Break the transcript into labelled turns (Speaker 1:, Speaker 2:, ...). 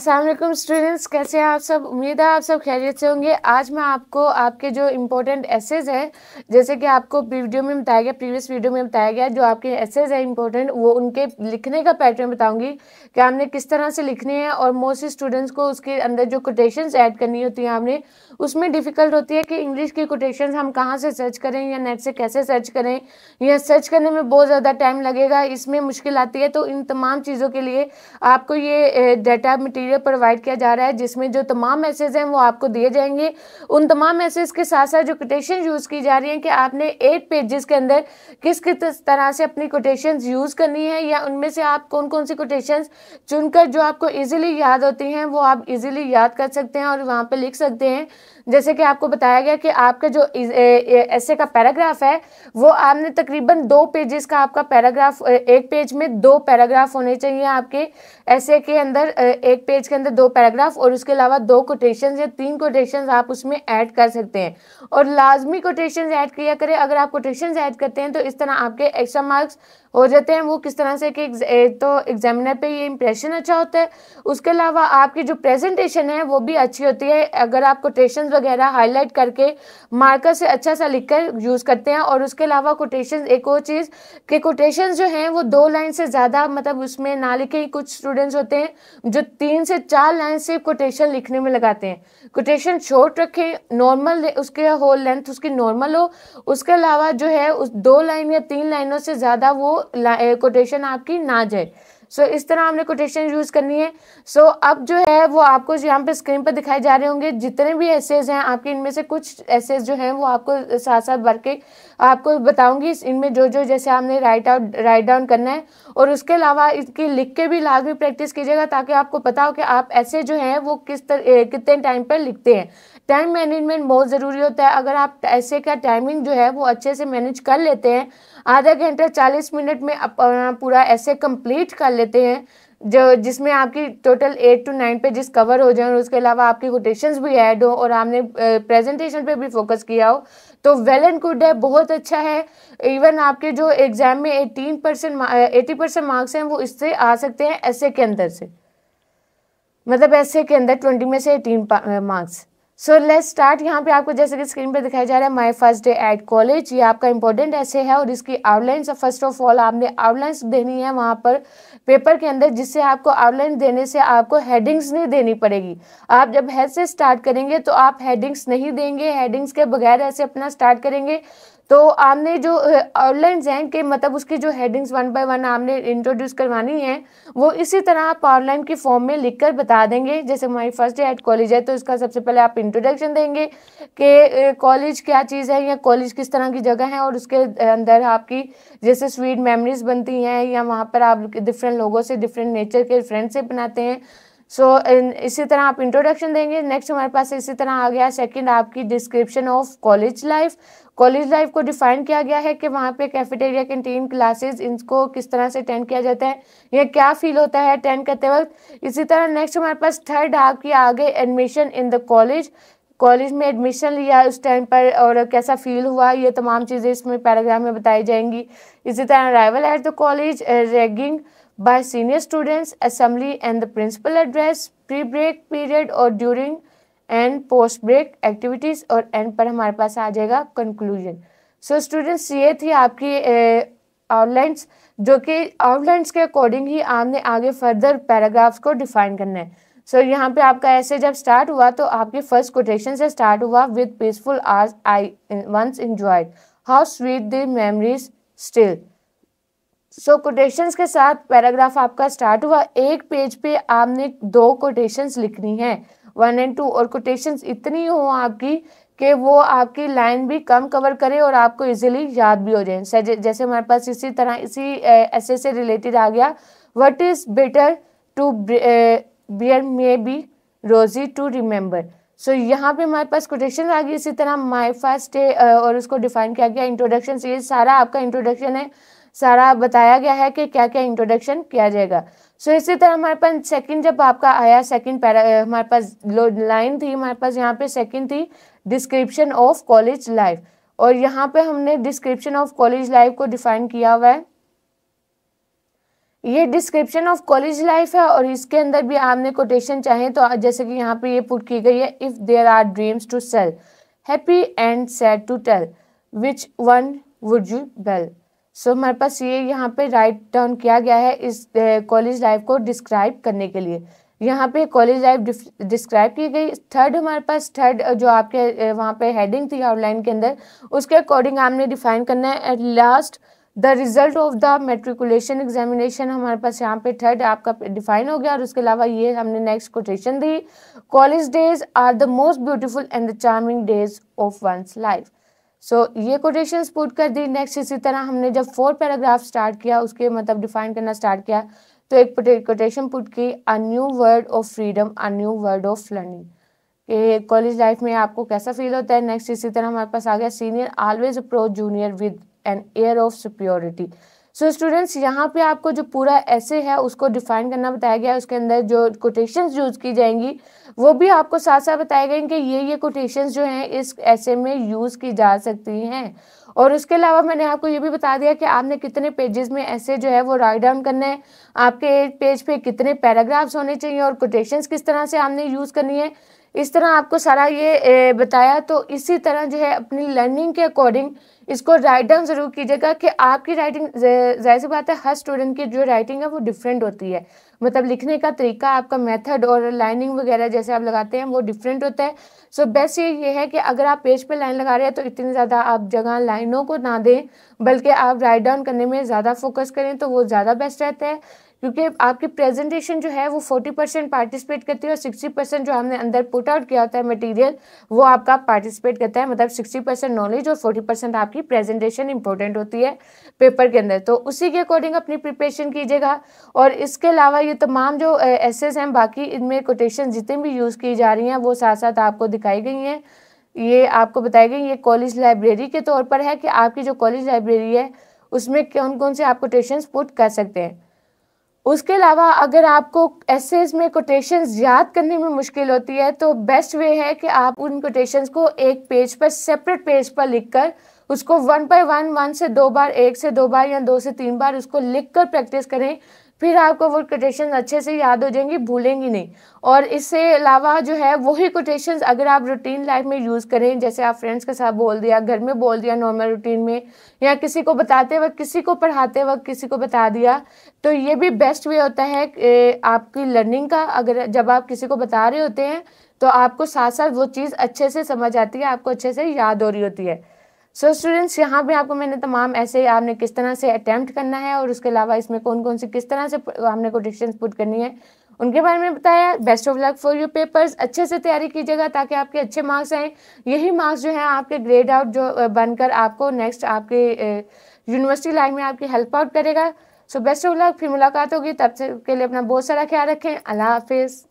Speaker 1: अस्सलाम वालेकुम स्टूडेंट्स, कैसे हैं आप सब। उम्मीद है आप सब खैरियत से होंगे। आज मैं आपको आपके जो इम्पोर्टेंट एसेज है, जैसे कि आपको वीडियो में बताया गया, प्रीवियस वीडियो में बताया गया, जो आपके एसेज है इम्पोर्टेंट, वो उनके लिखने का पैटर्न बताऊंगी कि आपने किस तरह से लिखने हैं। और मोस्ट स्टूडेंट्स को उसके अंदर जो कोटेशंस ऐड करनी होती हैं आपने, उसमें डिफ़िकल्ट होती है कि इंग्लिश की कोटेशंस हम कहाँ से सर्च करें या नेट से कैसे सर्च करें, या सर्च करने में बहुत ज़्यादा टाइम लगेगा, इसमें मुश्किल आती है। तो इन तमाम चीज़ों के लिए आपको ये डाटा मटेरियल प्रोवाइड किया जा रहा है, जिसमें जो तमाम मैसेज हैं वो आपको दिए जाएंगे। उन तमाम मैसेज के साथ साथ जो कोटेशन यूज़ की जा रही हैं कि आपने 8 पेजेस के अंदर किस किस तरह से अपनी कोटेशंस यूज़ करनी है, या उनमें से आप कौन कौन सी कोटेशंस चुनकर जो आपको इजीली याद होती हैं वो आप इजीली याद कर सकते हैं और वहाँ पे लिख सकते हैं। जैसे कि आपको बताया गया कि आपका जो ऐसे का पैराग्राफ है, वो आपने तकरीबन 2 पेजेस का आपका पैराग्राफ, एक पेज में 2 पैराग्राफ होने चाहिए आपके ऐसे के अंदर। एक पेज के अंदर 2 पैराग्राफ और उसके अलावा 2 कोटेशंस या 3 कोटेशंस आप उसमें ऐड कर सकते हैं। और लाजमी कोटेशंस ऐड किया करें। अगर आप कोटेशंस ऐड करते हैं तो इस तरह आपके एक्स्ट्रा मार्क्स हो जाते हैं। वो किस तरह से कि तो एग्जामिनर पे ये इंप्रेशन अच्छा होता है। उसके अलावा आपकी जो प्रेजेंटेशन है वो भी अच्छी होती है अगर आप कोटेशंस वगैरह हाईलाइट करके मार्कर से अच्छा सा लिखकर यूज़ करते हैं। और उसके अलावा कोटेशंस, एक और चीज़ कि कोटेशंस जो हैं वो 2 लाइन से ज़्यादा मतलब उसमें ना लिखें। कुछ स्टूडेंट्स होते हैं जो 3 से 4 लाइन से कोटेशन लिखने में लगाते हैं। कोटेशन शॉर्ट रखें, नॉर्मल, उसके होल लेंथ उसकी नॉर्मल हो। उसके अलावा जो है उस 2 लाइन या 3 लाइनों से ज़्यादा वो कोटेशन आपकी ना जाए। सो इस तरह हमने कोटेशन यूज़ करनी है। सो अब जो है वो आपको यहाँ पे स्क्रीन पर दिखाए जा रहे होंगे जितने भी एसेज हैं आपके। इनमें से कुछ एसेज जो हैं वो आपको साथ साथ भर के आपको बताऊंगी। इनमें जो जो जैसे आपने राइट डाउन करना है। और उसके अलावा इसकी लिख के भी लाजमी प्रैक्टिस कीजिएगा ताकि आपको पता हो कि आप ऐसे जो हैं वो कितने टाइम पर लिखते हैं। टाइम मैनेजमेंट बहुत ज़रूरी होता है। अगर आप ऐसे का टाइमिंग जो है वो अच्छे से मैनेज कर लेते हैं, आधा घंटा 40 मिनट में पूरा ऐसे कंप्लीट कर लेते हैं, जो जिसमें आपकी टोटल 8 to 9 पेजेस कवर हो जाए और उसके अलावा आपकी कोटेशंस भी ऐड हो और आपने प्रेजेंटेशन पे भी फोकस किया हो, तो वेल एंड गुड है, बहुत अच्छा है। इवन आपके जो एग्जाम में 80% मार्क्स हैं वो इससे आ सकते हैं ऐसे के अंदर से, मतलब ऐसे के अंदर 20 में से 18 मार्क्स। So let's start. यहाँ पे आपको जैसे कि स्क्रीन पे दिखाया जा रहा है my first day at college, ये आपका इंपॉर्टेंट ऐसे है और इसकी आउटलाइंस, फर्स्ट ऑफ ऑल आपने आउटलाइंस देनी है वहाँ पर पेपर के अंदर, जिससे आपको आउटलाइन देने से आपको हेडिंग्स नहीं देनी पड़ेगी। आप जब हेड से स्टार्ट करेंगे तो आप हेडिंग्स नहीं देंगे, हेडिंग्स के बगैर ऐसे अपना स्टार्ट करेंगे। तो आपने जो आउटलाइंस हैं कि मतलब उसकी जो हेडिंग्स 1 बाय 1 आपने इंट्रोड्यूस करवानी है, वो इसी तरह आप आउटलाइन की फॉर्म में लिखकर बता देंगे। जैसे हमारी फर्स्ट डे एट कॉलेज है तो इसका सबसे पहले आप इंट्रोडक्शन देंगे कि कॉलेज क्या चीज़ है या कॉलेज किस तरह की जगह है, और उसके अंदर आपकी जैसे स्वीट मेमोरीज बनती हैं या वहाँ पर आप डिफरेंट लोगों से, डिफरेंट नेचर के फ्रेंडशिप बनाते हैं। सो इसी तरह आप इंट्रोडक्शन देंगे। नेक्स्ट हमारे पास इसी तरह आ गया सेकंड आपकी description of college life. College life को डिफाइन किया गया है कि वहाँ पे कैफेटेरिया, कैंटीन, क्लासेस, इनको किस तरह से अटेंड किया जाता है, या क्या फील होता है अटेंड करते वक्त। इसी तरह नेक्स्ट हमारे पास थर्ड आपकी आ गई admission in the college. College में एडमिशन लिया उस टाइम पर और कैसा फील हुआ, ये तमाम चीज़ें इसमें पैराग्राफ में बताई जाएंगी। इसी तरह arrival at the college, ragging by senior students, assembly and the principal address, pre break period और during and post break activities, और एंड पर हमारे पास आ जाएगा कंक्लूजन। सो स्टूडेंट्स, ये थी आपकी आउटलाइंस, जो कि आउटलाइंस के अकॉर्डिंग ही आपने आगे फर्दर पैराग्राफ्स को डिफाइन करना है। सो यहाँ पे आपका ऐसे जब स्टार्ट हुआ तो आपकी फर्स्ट कोटेशन से स्टार्ट हुआ, with peaceful hours I once enjoyed, how sweet the memories still. So quotations के साथ पैराग्राफ आपका स्टार्ट हुआ। एक पेज पे आपने 2 कोटेशंस लिखनी है, 1 और 2, और कोटेशंस इतनी हो आपकी कि वो आपकी लाइन भी कम कवर करे और आपको इजीली याद भी हो जाए। जैसे हमारे पास इसी तरह इसी ऐसे से रिलेटेड आ गया, what is better to bear may be rosy to remember. So यहाँ पे हमारे पास कोटेशन आ गई। इसी तरह माई फर्स्ट डे और उसको डिफाइन किया गया, इंट्रोडक्शन से, ये सारा आपका इंट्रोडक्शन है, सारा बताया गया है कि क्या क्या इंट्रोडक्शन किया जाएगा। सो इसी तरह हमारे पास सेकंड जब आपका आया, सेकंड हमारे पास लाइन थी, हमारे पास यहाँ पे सेकंड थी डिस्क्रिप्शन ऑफ कॉलेज लाइफ, और यहाँ पे हमने डिस्क्रिप्शन ऑफ कॉलेज लाइफ को डिफाइन किया हुआ है ये डिस्क्रिप्शन ऑफ कॉलेज लाइफ है और इसके अंदर भी आपने कोटेशन चाहे तो जैसे कि यहाँ पे ये पुट की गई है, if there are dreams to sell, happy and sad to tell, which one would you bell. So हमारे पास ये यहाँ पे राइट डाउन किया गया है इस कॉलेज लाइफ को डिस्क्राइब करने के लिए। यहाँ पे कॉलेज लाइफ डिस्क्राइब की गई। थर्ड हमारे पास थर्ड जो आपके वहाँ पे हेडिंग थी आउटलाइन के अंदर, उसके अकॉर्डिंग आपने डिफाइन करना है। At last the result of the matriculation examination, हमारे पास यहाँ पे थर्ड आपका डिफाइन हो गया। और उसके अलावा ये हमने नेक्स्ट कोटेशन दी, college days are the most beautiful and the charming days of one's life. So ये कोटेशंस पुट कर दी। नेक्स्ट इसी तरह हमने जब 4 पैराग्राफ स्टार्ट किया, उसके मतलब डिफाइन करना स्टार्ट किया, तो एक कोटेशन पुट की, a new word of freedom, a new word of learning. कि कॉलेज लाइफ में आपको कैसा फील होता है। नेक्स्ट इसी तरह हमारे पास आ गया, senior always approach junior with an air of superiority. So students, यहाँ पे आपको जो पूरा ऐसे है उसको डिफाइन करना बताया गया है। उसके अंदर जो कोटेशंस यूज की जाएंगी वो भी आपको साथ साथ बताए गए कि ये कोटेशंस जो हैं इस ऐसे में यूज की जा सकती हैं। और उसके अलावा मैंने आपको ये भी बता दिया कि आपने कितने पेजेस में ऐसे जो है वो राइट डाउन करना है, आपके पेज पे कितने पैराग्राफ्स होने चाहिए और कोटेशंस किस तरह से आपने यूज करनी है। इस तरह आपको सारा ये बताया। तो इसी तरह जो है अपनी लर्निंग के अकॉर्डिंग इसको राइट डाउन ज़रूर कीजिएगा कि आपकी राइटिंग, जाहिर सी बात है हर स्टूडेंट की जो राइटिंग है वो डिफरेंट होती है, मतलब लिखने का तरीका, आपका मेथड और लाइनिंग वगैरह जैसे आप लगाते हैं वो डिफरेंट होता है। सो बेस्ट ये है कि अगर आप पेज पे लाइन लगा रहे हैं तो इतनी ज़्यादा आप जगह लाइनों को ना दें, बल्कि आप राइट डाउन करने में ज़्यादा फोकस करें तो वो ज़्यादा बेस्ट रहता है। क्योंकि आपकी प्रेजेंटेशन जो है वो 40% पार्टिसिपेट करती है और 60% जो हमने अंदर पुट आउट किया होता है मटेरियल वो आपका पार्टिसिपेट करता है। मतलब 60% नॉलेज और 40% आपकी प्रेजेंटेशन इंपॉर्टेंट होती है पेपर के अंदर। तो उसी के अकॉर्डिंग अपनी प्रिपरेशन कीजिएगा। और इसके अलावा ये तमाम जो एसेस हैं बाकी, इनमें कोटेशन जितनी भी यूज़ की जा रही हैं वो साथ साथ आपको दिखाई गई हैं। ये आपको बताई गई, ये कॉलेज लाइब्रेरी के तौर पर है कि आपकी जो कॉलेज लाइब्रेरी है उसमें कौन कौन से आप कोटेशंस पुट कर सकते हैं। उसके अलावा अगर आपको एसेज में कोटेशंस याद करने में मुश्किल होती है तो बेस्ट वे है कि आप उन कोटेशंस को एक पेज पर, सेपरेट पेज पर लिखकर उसको 1 बाय 1 से 2 बार, 1 से 2 बार या 2 से 3 बार उसको लिखकर प्रैक्टिस करें। फिर आपको वो कोटेशन अच्छे से याद हो जाएंगी, भूलेंगी नहीं। और इससे अलावा जो है वही कोटेशंस अगर आप रूटीन लाइफ में यूज़ करें, जैसे आप फ्रेंड्स के साथ बोल दिया, घर में बोल दिया नॉर्मल रूटीन में, या किसी को बताते वक्त, किसी को पढ़ाते वक्त किसी को बता दिया, तो ये भी बेस्ट वे होता है आपकी लर्निंग का। अगर जब आप किसी को बता रहे होते हैं तो आपको साथ साथ वो चीज़ अच्छे से समझ आती है, आपको अच्छे से याद हो रही होती है। सो स्टूडेंट्स, यहाँ पे आपको मैंने तमाम ऐसे आपने किस तरह से अटैम्प्ट करना है और उसके अलावा इसमें कौन कौन सी किस तरह से हमने कोटेशंस पुट करनी है उनके बारे में बताया। Best of luck for your papers. अच्छे से तैयारी कीजिएगा ताकि आपके अच्छे मार्क्स आएँ। यही मार्क्स जो हैं आपके ग्रेड आउट जो बनकर आपको नेक्स्ट आपके यूनिवर्सिटी लाइफ में आपकी हेल्प आउट करेगा। So best of luck. फिर मुलाकात होगी, तब से के लिए अपना बहुत सारा ख्याल रखें। अल्लाह हाफिज़।